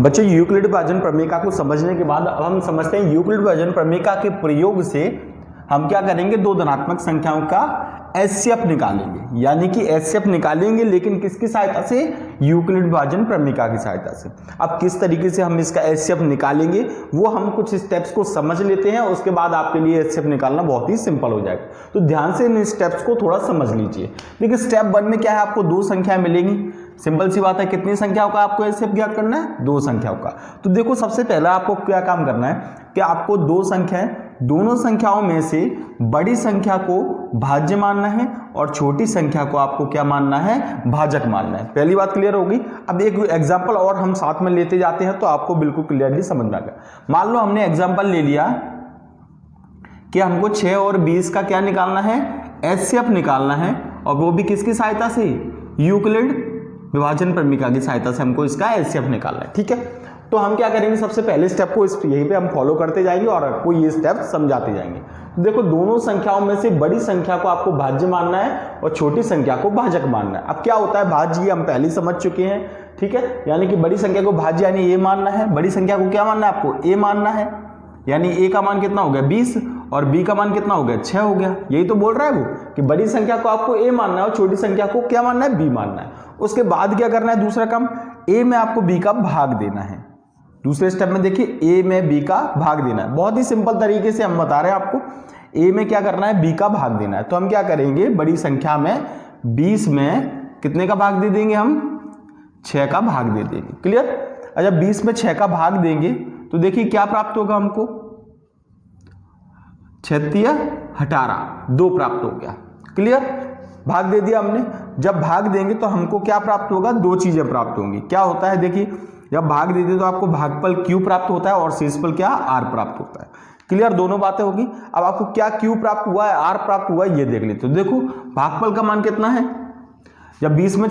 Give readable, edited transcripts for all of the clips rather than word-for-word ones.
बच्चों यूक्लिड विभाजन प्रमेय को समझने के बाद अब हम समझते हैं यूक्लिड विभाजन प्रमेय के प्रयोग से हम क्या करेंगे, दो धनात्मक संख्याओं का एचसीएफ निकालेंगे, यानी कि एचसीएफ निकालेंगे लेकिन किसकी सहायता से, यूक्लिड विभाजन प्रमेय की सहायता से। अब किस तरीके से हम इसका एचसीएफ निकालेंगे वो हम कुछ स्टेप्स को समझ लेते हैं, उसके बाद आपके लिए एचसीएफ निकालना बहुत ही सिंपल हो जाएगा। तो ध्यान से इन स्टेप्स को थोड़ा समझ लीजिए। देखिए स्टेप 1 में क्या है, आपको दो संख्याएं मिलेंगी, सिंपल सी बात है। कितनी संख्याओं का आपको एचसीएफ ज्ञात करना है, दो संख्याओं का। तो देखो सबसे पहला आपको क्या काम करना है कि आपको दो संख्याएं, दोनों संख्याओं में से बड़ी संख्या को भाज्य मानना है और छोटी संख्या को आपको क्या मानना है, भाजक मानना है। पहली बात क्लियर होगी। अब एक एग्जांपल और हम साथ में लेते जाते हैं तो आपको बिल्कुल क्लियरली समझ में आ गया। मान लो हमने एग्जांपल ले लिया कि हमको 6 और 20 का क्या निकालना है, एचसीएफ निकालना है, और वो भी किसकी सहायता से, यूक्लिड विभाजन प्रमेय की सहायता से हमको इसका एचसीएफ निकालना है। ठीक है, तो हम क्या करेंगे, सबसे पहले स्टेप को यहीं पे हम फॉलो करते जाएंगे और आपको ये स्टेप समझाते जाएंगे। देखो दोनों संख्याओं में से बड़ी संख्या को आपको भाज्य मानना है और छोटी संख्या को भाजक मानना है। अब क्या होता है भाज्य, ये हम पहले समझ चुके हैं। ठीक है, यानी कि बड़ी संख्या को भाज्य यानी ए मानना है, बड़ी संख्या को क्या मानना है, आपको ए मानना है। यानी ए का मान कितना हो गया 20 और बी का मान कितना हो गया 6 हो गया। यही तो बोल रहा है वो कि बड़ी संख्या को आपको ए मानना है और छोटी संख्या को क्या मानना है, बी मानना है। उसके बाद क्या करना है, दूसरा काम, ए में आपको बी का भाग देना है। दूसरे स्टेप में देखिए ए में बी का भाग देना है। बहुत ही सिंपल तरीके से हम बता रहे हैं आपको, ए में क्या करना है, बी का भाग देना है। तो हम क्या करेंगे, बड़ी संख्या में 20 में कितने का भाग दे देंगे, हम 6 का भाग दे देंगे। क्लियर। अच्छा 20 में 6 का भाग देंगे तो देखिए क्या प्राप्त होगा हमको, 6 18 2 प्राप्त हो गया। क्लियर, भाग दे दिया हमने। जब भाग देंगे तो हमको क्या प्राप्त होगा, दो चीजें प्राप्त होंगी। क्या होता है, देखिए जब भाग देते तो आपको भागफल क्यू प्राप्त होता है और शेषफल क्या, आर प्राप्त होता है। क्लियर, दोनों बातें होगी। अब आपको क्या क्यू प्राप्त हुआ है, आर प्राप्त हुआ है, ये देख लेते हो। देखो भागफल का मान कितना है, जब 20 में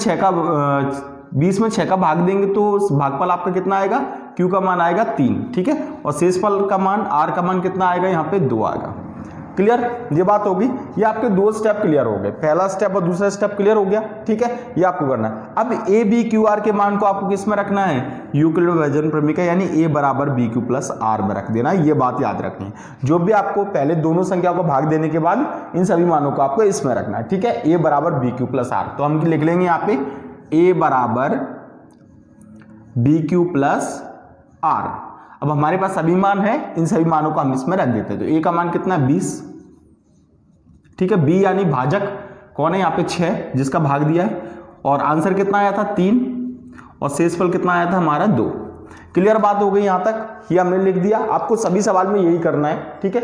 6 का भाग देंगे तो भागफल आपका कितना आएगा, क्यू का मान आएगा 3। ठीक है, और शेषफल का मान, आर का मान कितना आएगा, यहाँ पे 2 आएगा। क्लियर, ये बात होगी। ये आपके दो स्टेप क्लियर हो गए, पहला स्टेप और दूसरा स्टेप क्लियर हो गया। ठीक है, ये आपको करना है। अब ए बी क्यू आर के मान को आपको किस में रखना है, यूक्लिड विभाजन प्रमेय का, यानी ए बराबर बी क्यू प्लस आर में रख देना। ये बात याद रखनी है। जो भी आपको पहले दोनों संख्या को भाग देने के बाद इन सभी मानों को आपको इसमें रखना है। ठीक है, ए बराबर बी क्यू प्लस आर। तो हम लिख लेंगे यहाँ पे ए बराबर बी क्यू प्लस आर। अब हमारे पास सभी मान है, इन सभी मानों को हम इसमें रख देते हैं। तो ए का मान कितना है 20। ठीक है, बी यानी भाजक कौन है यहाँ पे 6 जिसका भाग दिया है, और आंसर कितना आया था 3, और शेषफल कितना आया था हमारा 2। क्लियर बात हो गई यहाँ तक, ये हमने लिख दिया। आपको सभी सवाल में यही करना है। ठीक है,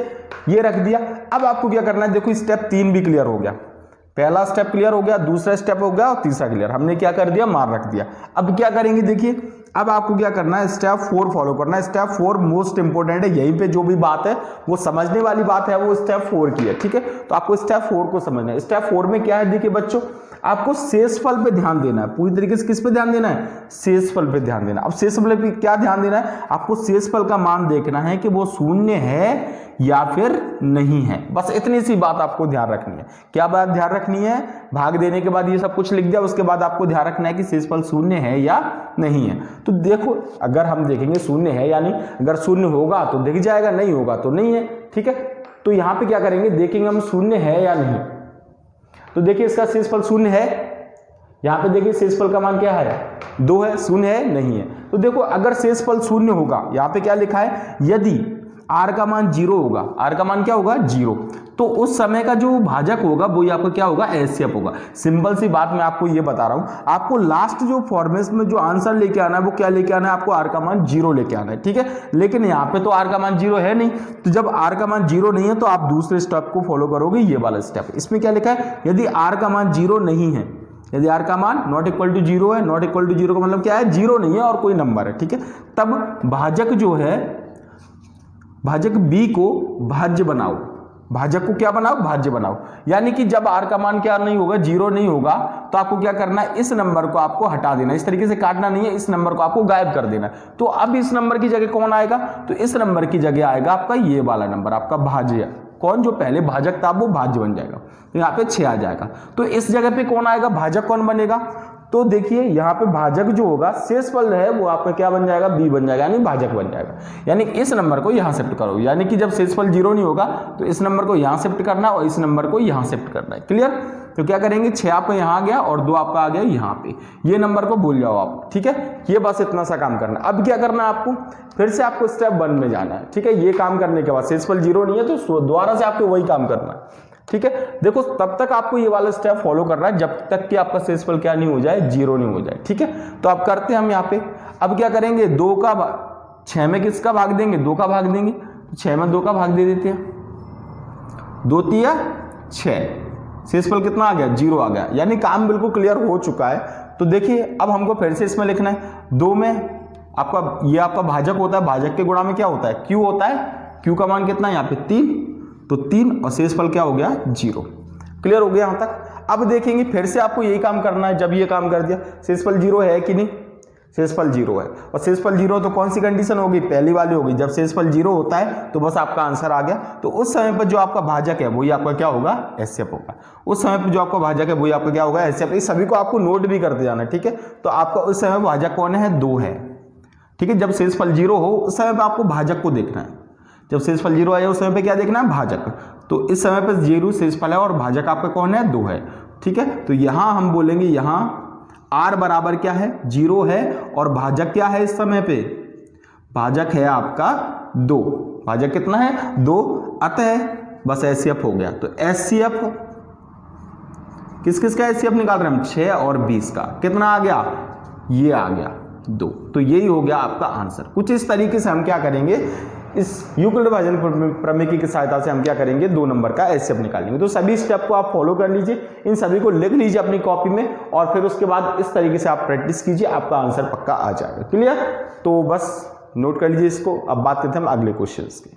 ये रख दिया। अब आपको क्या करना है, देखो स्टेप 3 भी क्लियर हो गया, पहला स्टेप क्लियर हो गया, दूसरा स्टेप हो गया और तीसरा क्लियर। हमने क्या कर दिया, मार रख दिया। अब क्या करेंगे, देखिए अब आपको क्या करना है, स्टेप 4 फॉलो करना है। स्टेप 4 मोस्ट इंपोर्टेंट है, यहीं पे जो भी बात है वो समझने वाली बात है वो स्टेप 4 की है। ठीक है, तो आपको स्टेप 4 को समझना है। स्टेप 4 में क्या है, देखिए बच्चों आपको शेषफल पे ध्यान देना है। पूरी तरीके से किस पे ध्यान देना है, शेषफल पे ध्यान देना। अब शेषफल पे क्या ध्यान देना है, आपको शेषफल का मान देखना है कि वो शून्य है या फिर नहीं है। बस इतनी सी बात आपको ध्यान रखनी है। क्या बात ध्यान रखनी है, भाग देने के बाद ये सब कुछ लिख दिया, उसके बाद आपको ध्यान रखना है कि शेषफल शून्य है या नहीं है। तो देखो अगर हम देखेंगे शून्य है, यानी अगर शून्य होगा तो दिख जाएगा, नहीं होगा तो नहीं है। ठीक है, तो यहां पे क्या करेंगे, देखेंगे हम शून्य है या नहीं। तो देखिए इसका शेषफल शून्य है, यहां पे देखिए शेषफल का मान क्या है 2 है, शून्य है नहीं है। तो देखो अगर शेषफल शून्य होगा, यहां पे क्या लिखा है, यदि आर का मान 0 होगा, आर का मान क्या होगा 0, तो उस समय का जो भाजक होगा वो आपको क्या होगा, एचसीएफ होगा। सिंपल सी बात मैं आपको ये बता रहा हूं। आपको लास्ट जो फॉर्मेट में जो आंसर लेके आना है वो क्या लेके आना है, आपको आर का मान 0 लेके आना है। ठीक है, लेकिन यहाँ पे तो आर का मान 0 है नहीं, तो जब आर का मान 0 नहीं है तो आप दूसरे स्टेप को फॉलो करोगे, ये वाला स्टेप। इसमें क्या लिखा है, यदि आर का मान 0 नहीं है, यदि आर का मान नॉट इक्वल टू 0 है, नॉट इक्वल टू 0 का मतलब क्या है, 0 नहीं है और कोई नंबर है। ठीक है, तब भाजक जो है, भाजक बी को भाज्य बनाओ, भाजक को क्या बनाओ, भाज्य बनाओ। यानी कि जब आर का मान क्या नहीं होगा, 0 नहीं होगा, तो आपको क्या करना है, इस नंबर को आपको हटा देना। इस तरीके से काटना नहीं है, इस नंबर को आपको गायब कर देना। तो अब इस नंबर की जगह कौन आएगा, तो इस नंबर की जगह आएगा आपका ये वाला नंबर, आपका भाज्य। कौन, जो पहले भाजक था वो भाज्य बन जाएगा। तो यहाँ पे 6 आ जाएगा। तो इस जगह पे कौन आएगा, भाजक कौन बनेगा, तो देखिए यहाँ पे भाजक जो होगा शेषफल है वो आपका क्या बन जाएगा, b बन जाएगा, यानी भाजक बन जाएगा। यानी इस नंबर को यहाँ शिफ्ट करो, यानी कि जब शेषफल 0 नहीं होगा तो इस नंबर को यहाँ शिफ्ट करना और इस नंबर को यहाँ शिफ्ट करना है। क्लियर? तो क्या करेंगे, 6 आपका यहाँ आ गया और 2 आपका आ गया यहाँ पे, ये नंबर को भूल जाओ आप। ठीक है, ये बस इतना सा काम करना। अब क्या करना है आपको, फिर से आपको स्टेप 1 में जाना है। ठीक है, ये काम करने के बाद शेषफल 0 नहीं है तो दोबारा से आपको वही काम करना है। ठीक है, देखो तब तक आपको ये वाला स्टेप फॉलो करना है जब तक कि आपका शेषफल क्या नहीं हो जाए, 0 नहीं हो जाए। ठीक है, तो अब करते हैं हम यहाँ पे। अब क्या करेंगे, 2 का 6 में किसका भाग देंगे, 2 का भाग देंगे। तो 6 में 2 का भाग दे देते हैं, 2 तिया 6, शेषफल कितना आ गया, 0 आ गया। यानी काम बिल्कुल क्लियर हो चुका है। तो देखिए अब हमको फिर से इसमें लिखना है, 2 में आपका ये आपका भाजक होता है, भाजक के गुणा में क्या होता है, q होता है। q का मान कितना है यहाँ पे 3, तो 3 और शेषफल क्या हो गया, 0। क्लियर हो गया यहाँ तक? अब देखेंगे फिर से आपको यही काम करना है। जब ये काम कर दिया, शेषफल 0 है कि नहीं, शेषफल 0 है। और शेषफल 0 तो कौन सी कंडीशन होगी, पहली वाली होगी। जब शेषफल 0 होता है तो बस आपका आंसर आ गया। तो उस समय पर जो आपका भाजक है वही आपका क्या होगा, एचसीएफ होगा। उस समय पर जो आपका भाजक है वही आपका क्या होगा, एचसीएफ। इस सभी को आपको नोट भी करते जाना है। ठीक है, तो आपका उस समय भाजक कौन है, 2 है। ठीक है, जब शेषफल 0 हो उस समय पर आपको भाजक को देखना है। जब शेषफल 0 आया उस समय पे क्या देखना है, भाजक। तो इस समय पे 0 शेषफल है और भाजक आपका कौन है, 2 है। ठीक है, तो यहां हम बोलेंगे यहाँ r बराबर क्या है, 0 है और भाजक क्या है इस समय पे, भाजक है आपका 2। भाजक कितना है, 2। अतः बस एचसीएफ हो गया। तो एचसीएफ किस किस का एचसीएफ निकाल रहे हैं हम, 6 और 20 का। कितना आ गया, ये आ गया 2। तो यही हो गया आपका आंसर। कुछ इस तरीके से हम क्या करेंगे, इस यूक्लिड भाजन प्रमेय की सहायता से हम क्या करेंगे, 2 नंबर का एचसीएफ निकालेंगे। तो सभी स्टेप को आप फॉलो कर लीजिए, इन सभी को लिख लीजिए अपनी कॉपी में और फिर उसके बाद इस तरीके से आप प्रैक्टिस कीजिए, आपका आंसर पक्का आ जाएगा। क्लियर? तो बस नोट कर लीजिए इसको। अब बात करते हैं हम अगले क्वेश्चन की।